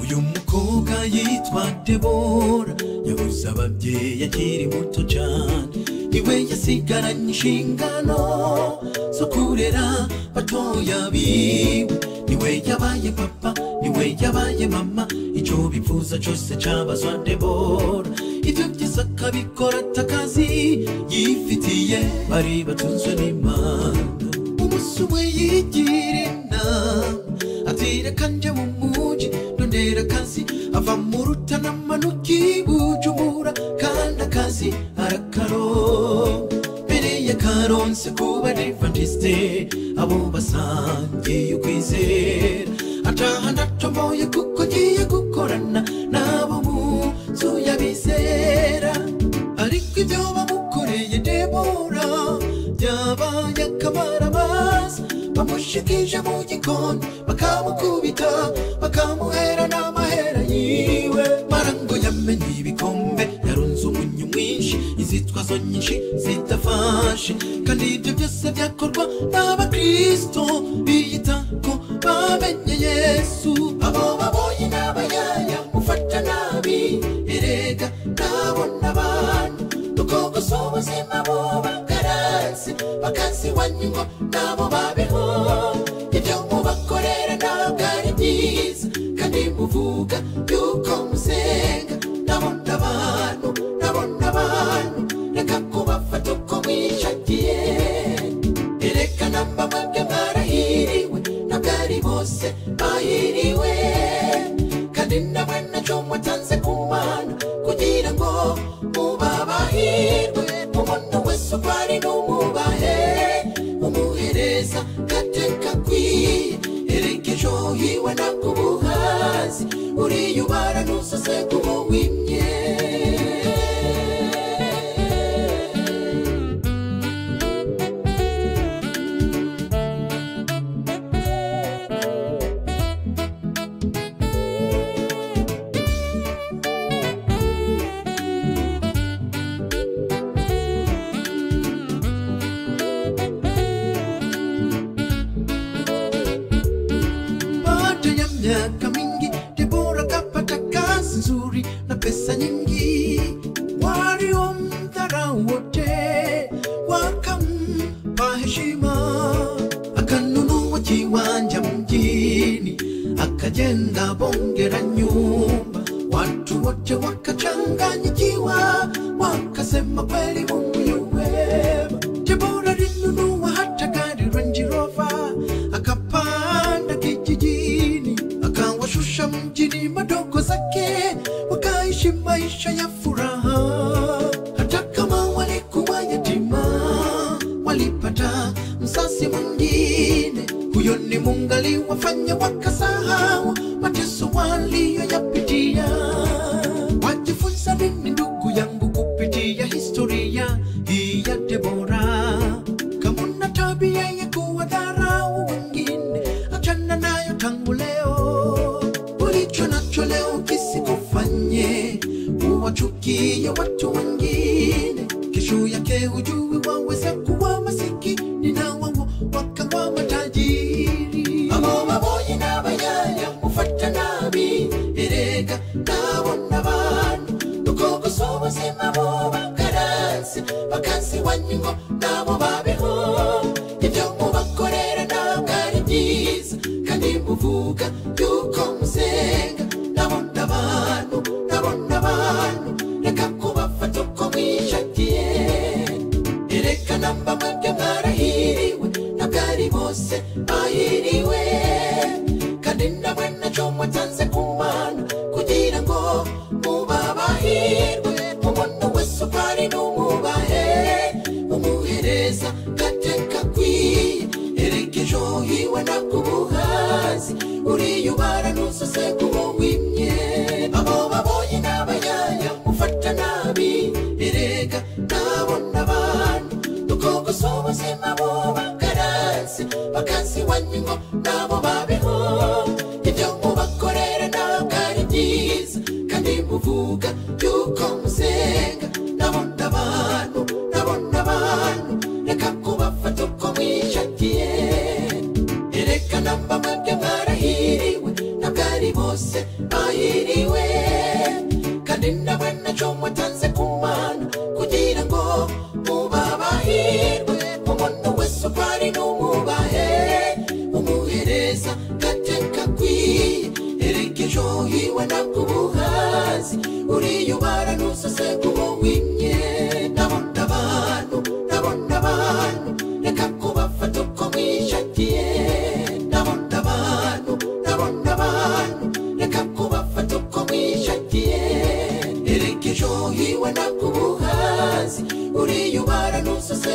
uyu mukobwa yitwa Debora yabuze ababyeyi akiri muto cyane niwe yasigaranye inshingano zo kurera batoya biwe niwe yabaye papa niwe yabaye mama icyo bifuza cyose cyabazwa Debora ibyo byiza akabikora atakazi yifitiye bari batunzwe n'Imana umunsi we yigira inama ati reka nje mu muji ndondera akazi ava mu Rutana amanuka i Bujumbura kandi akazi arakaronka mbere yakaronse kuba Adventiste abo basangiye ukwizera ataha ndatomoye kuko ngiye gukorana nabo mu nzu y'abizera ariko ibyo bamukoreye Debora byabaye akamaramaza bamushikije mu gikoni bakamukubita bakamuhera n'amahera yiwe marango yamenye ibikombe yarunze umunyu mwinshi izitwazo nyinshi zitafashe kandi ibyo byose byakorwa n'abakristo biyita ko bamenye Yesu abo baboye n'abayaya mufata nabi erega nabona abantu dukogoza ubuzima bo bakaransi bakazi wanyingo nabo babeho ibyo mubakorera ntabwo ari byiza kandi muvuga yuko musenga nabona abantu reka kubafata uko mwishakiye erekana mbamwebwe mwarahiriwe ntabwo ari bose bahiriwe kandi namwe nacyo mutanze ku Mana kugira ngo mubabahirwe umuntu wese uko ari n'umubahe umuhereza gateka kwiye erekejo hiwe nakubuhazi uriyubara nusase kubo wimye miaka mingi Debora kapata kazi nzuri na pesa nyingi waliomdharau wote wakampa heshima akanunua kiwanja mjini akajenga bonge la nyumba watu wote wakachanganyikiwa wakasema kweli Mungu yu wema Debora alinunua hata gari Range Rover akapanda kijijini akawashusha mjini madogo zake wakaishi maisha ya furaha hata kama walikuwa yatima walipata mzazi mwingine huyo ni Mungu aliwafanya wakasahau mateso waliyoyapitia wajifunza nini ndugu yangu kupitia historia hii ya Debora kama una tabia ya kuwadharau wengine achana nayo tangu leo ulicho nacho leo kisikufanye uwachukie watu wengine kesho yake hujui waweza kuwa masikini na wao wakawa matajiri abo baboye n'abayaya mufata nabi erega nabona abantu dukogoza ubuzima bo bakaransi bakazi wanyingo nabo babeho ibyo mubakorera ntabwo ari byiza kandi muvuga yuko musenga nabona abantu reka kubafata uko mwishakiye erekana mbamwebwe mwarahiriwe ntabwo ari bose bahiriwe kandi namwe nacyo mutanze ku Mana kugira ngo mubabahirwe umuntu wese uko ari n'umubahe umuhereza gateka kwiye erekejo hiwe nakubuhazi uriyubara nusase kubo wimye abo baboye n'abayaya mufata nabi erega nabona abantu dukogoza ubuzima bo bakaransi bakazi wanyingo nabo babeho ibyo mubakorera ntabwo ari byiza kandi muvuga yuko musenga nabona abantu reka kubafata uko mwishakiye erekana mbamwebwe mwarahiriwe ntabwo ari bose bose bahiriwe kandi nawe nacyo mwatanze ku Mana kugira ngo mubabahirwe umuntu wese uko ari n'umubahe umuhereza gateka kwiye erekejo hiwe nakubuhazi uriyubara nusase kubo wimye ndabona abantu reka kubafata uko mwishakiye ndabona abantu reka kubafata uko mwishakiye erekejo hiwe nakubuhazi uriyubara nusase